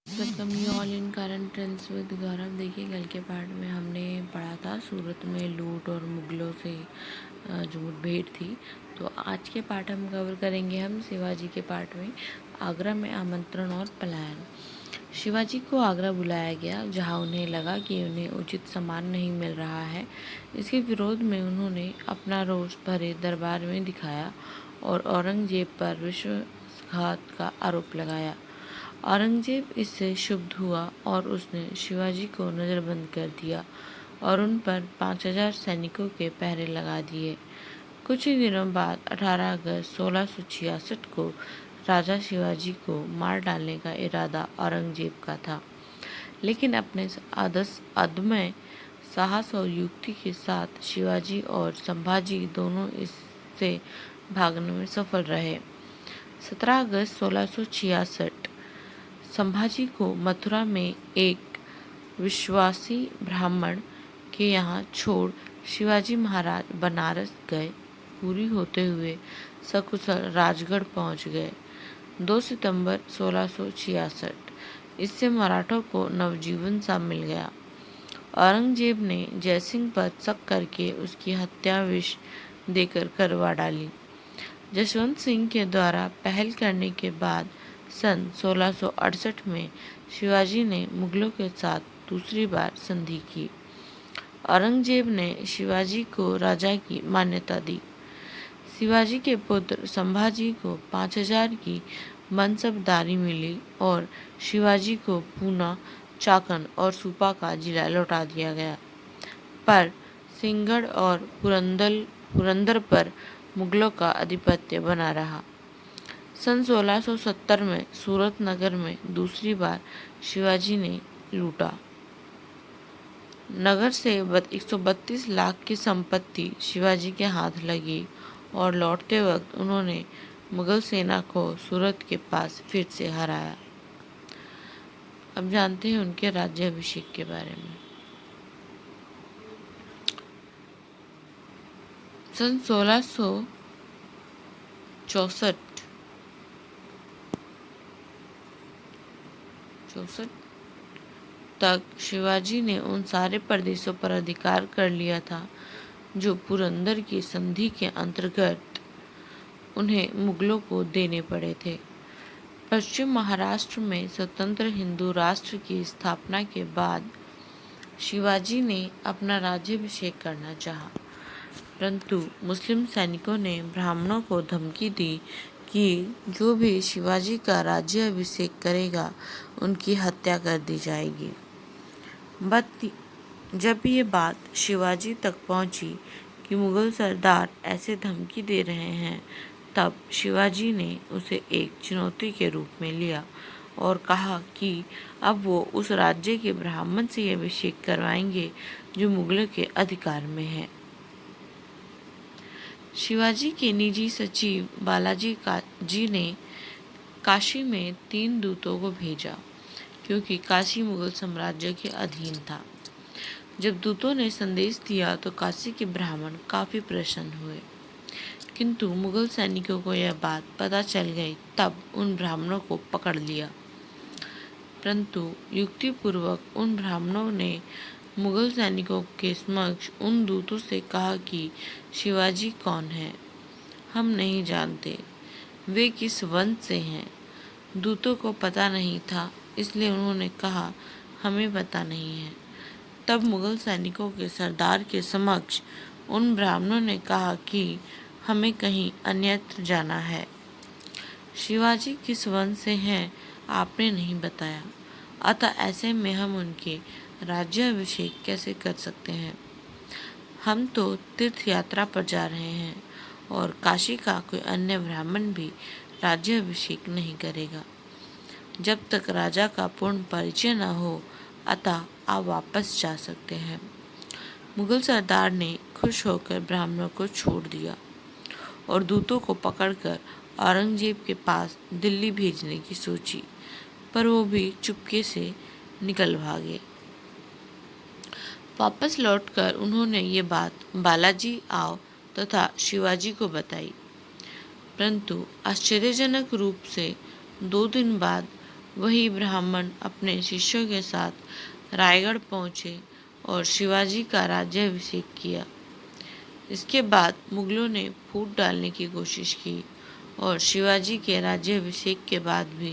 Welcome you all in current trends with Gaurav. देखिए, कल के पार्ट में हमने पढ़ा था सूरत में लूट और मुगलों से जो मुठभेड़ थी। तो आज के पार्ट हम कवर करेंगे हम शिवाजी के पार्ट में आगरा में आमंत्रण और पलायन। शिवाजी को आगरा बुलाया गया, जहां उन्हें लगा कि उन्हें उचित सम्मान नहीं मिल रहा है। इसके विरोध में उन्होंने अपना रोष भरे दरबार में दिखाया और औरंगजेब पर विश्वासघात का आरोप लगाया। औरंगजेब इससे क्षुब्ध हुआ और उसने शिवाजी को नज़रबंद कर दिया और उन पर 5000 सैनिकों के पहरे लगा दिए। कुछ ही दिनों बाद 18 अगस्त 1666 को राजा शिवाजी को मार डालने का इरादा औरंगजेब का था, लेकिन अपने अदम्य साहस और युक्ति के साथ शिवाजी और संभाजी दोनों इससे भागने में सफल रहे। 17 अगस्त 1666 संभाजी को मथुरा में एक विश्वासी ब्राह्मण के यहाँ छोड़ शिवाजी महाराज बनारस गए। पूरी होते हुए सकुशल राजगढ़ पहुँच गए। 2 सितंबर 1666 इससे मराठों को नवजीवन सा मिल गया। औरंगजेब ने जयसिंह पर शक करके उसकी हत्या विष देकर करवा डाली। जसवंत सिंह के द्वारा पहल करने के बाद सन 1668 में शिवाजी ने मुगलों के साथ दूसरी बार संधि की। औरंगजेब ने शिवाजी को राजा की मान्यता दी। शिवाजी के पुत्र संभाजी को 5000 की मनसबदारी मिली और शिवाजी को पूना, चाकन और सुपा का जिला लौटा दिया गया, पर सिंहगढ़ और पुरंदर पर मुगलों का आधिपत्य बना रहा। सन 1670 में सूरत नगर में दूसरी बार शिवाजी ने लूटा। नगर से 132 लाख की संपत्ति शिवाजी के हाथ लगी और लौटते वक्त उन्होंने मुगल सेना को सूरत के पास फिर से हराया। अब जानते हैं उनके राज्याभिषेक के बारे में। सन 1664 तक शिवाजी ने उन सारे प्रदेशों पर अधिकार कर लिया था जो पुरंदर की संधि के अंतर्गत उन्हें मुगलों को देने पड़े थे। पश्चिम महाराष्ट्र में स्वतंत्र हिंदू राष्ट्र की स्थापना के बाद शिवाजी ने अपना राज्याभिषेक करना चाहा, परंतु मुस्लिम सैनिकों ने ब्राह्मणों को धमकी दी कि जो भी शिवाजी का राज्याभिषेक करेगा उनकी हत्या कर दी जाएगी। जब ये बात शिवाजी तक पहुंची कि मुगल सरदार ऐसे धमकी दे रहे हैं, तब शिवाजी ने उसे एक चुनौती के रूप में लिया और कहा कि अब वो उस राज्य के ब्राह्मण से अभिषेक करवाएंगे जो मुगलों के अधिकार में है। शिवाजी के निजी सचिव बालाजी जी ने काशी में 3 दूतों को भेजा, क्योंकि काशी मुगल साम्राज्य के अधीन था। जब दूतों ने संदेश दिया तो काशी के ब्राह्मण काफी प्रसन्न हुए, किंतु मुगल सैनिकों को यह बात पता चल गई तब उन ब्राह्मणों को पकड़ लिया। परंतु युक्तिपूर्वक उन ब्राह्मणों ने मुगल सैनिकों के समक्ष उन दूतों से कहा कि शिवाजी कौन है, हम नहीं जानते, वे किस वंश से हैं। दूतों को पता नहीं था, इसलिए उन्होंने कहा हमें पता नहीं है। तब मुगल सैनिकों के सरदार के समक्ष उन ब्राह्मणों ने कहा कि हमें कहीं अन्यत्र जाना है। शिवाजी किस वंश से हैं आपने नहीं बताया, अतः ऐसे में हम उनके राज्याभिषेक कैसे कर सकते हैं। हम तो तीर्थ यात्रा पर जा रहे हैं और काशी का कोई अन्य ब्राह्मण भी राज्याभिषेक नहीं करेगा जब तक राजा का पूर्ण परिचय न हो, अतः आप वापस जा सकते हैं। मुगल सरदार ने खुश होकर ब्राह्मणों को छोड़ दिया और दूतों को पकड़कर औरंगजेब के पास दिल्ली भेजने की सोची, पर वो भी चुपके से निकल भागे। वापस लौटकर उन्होंने ये बात बालाजी आओ तथा शिवाजी को बताई, परंतु आश्चर्यजनक रूप से 2 दिन बाद वही ब्राह्मण अपने शिष्यों के साथ रायगढ़ पहुँचे और शिवाजी का राज्याभिषेक किया। इसके बाद मुगलों ने फूट डालने की कोशिश की और शिवाजी के राज्याभिषेक के बाद भी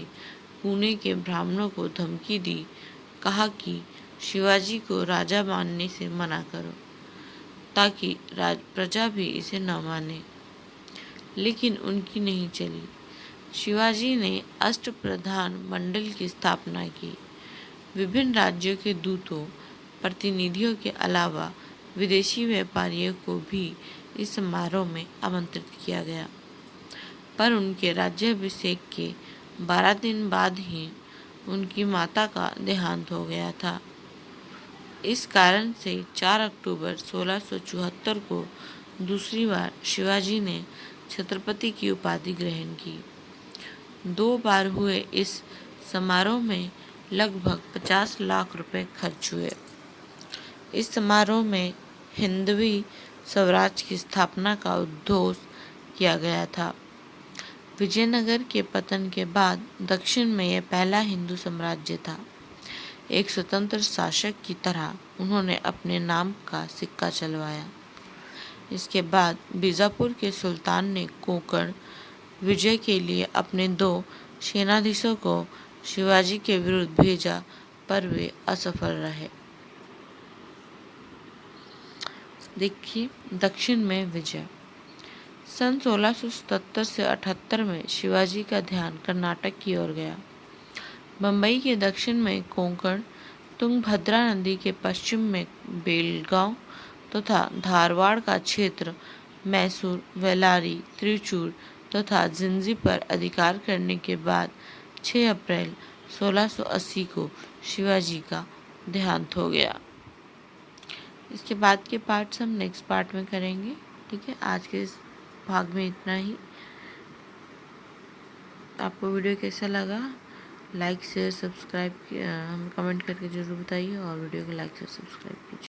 पुणे के ब्राह्मणों को धमकी दी, कहा कि शिवाजी को राजा मानने से मना करो ताकि प्रजा भी इसे न माने। लेकिन उनकी नहीं चली। शिवाजी ने अष्टप्रधान मंडल की स्थापना की। विभिन्न राज्यों के दूतों, प्रतिनिधियों के अलावा विदेशी व्यापारियों को भी इस समारोह में आमंत्रित किया गया, पर उनके राज्याभिषेक के 12 दिन बाद ही उनकी माता का देहांत हो गया था। इस कारण से 4 अक्टूबर 1674 को दूसरी बार शिवाजी ने छत्रपति की उपाधि ग्रहण की। 2 बार हुए इस समारोह में लगभग 50 लाख रुपए खर्च हुए। इस समारोह में हिंदवी स्वराज की स्थापना का उद्घोष किया गया था। विजयनगर के पतन के बाद दक्षिण में यह पहला हिंदू साम्राज्य था। एक स्वतंत्र शासक की तरह उन्होंने अपने नाम का सिक्का चलवाया। इसके बाद बीजापुर के सुल्तान ने कोंकण विजय के लिए अपने 2 सेनाधीशों को शिवाजी के विरुद्ध भेजा, पर वे असफल रहे। देखिए, दक्षिण में विजय। सन 1677 से 78 में शिवाजी का ध्यान कर्नाटक की ओर गया। बम्बई के दक्षिण में कोंकण, तुंगभद्रा नदी के पश्चिम में बेलगांव तथा धारवाड़ का क्षेत्र, मैसूर, बेल्लारी, त्रिचूर तथा जिंजी पर अधिकार करने के बाद 6 अप्रैल 1680 को शिवाजी का देहांत हो गया। इसके बाद के पार्ट्स हम नेक्स्ट पार्ट में करेंगे। ठीक है, आज के इस भाग में इतना ही। आपको वीडियो कैसा लगा? लाइक शेयर सब्सक्राइब हमें कमेंट करके ज़रूर बताइए और वीडियो को लाइक शेयर सब्सक्राइब कीजिए।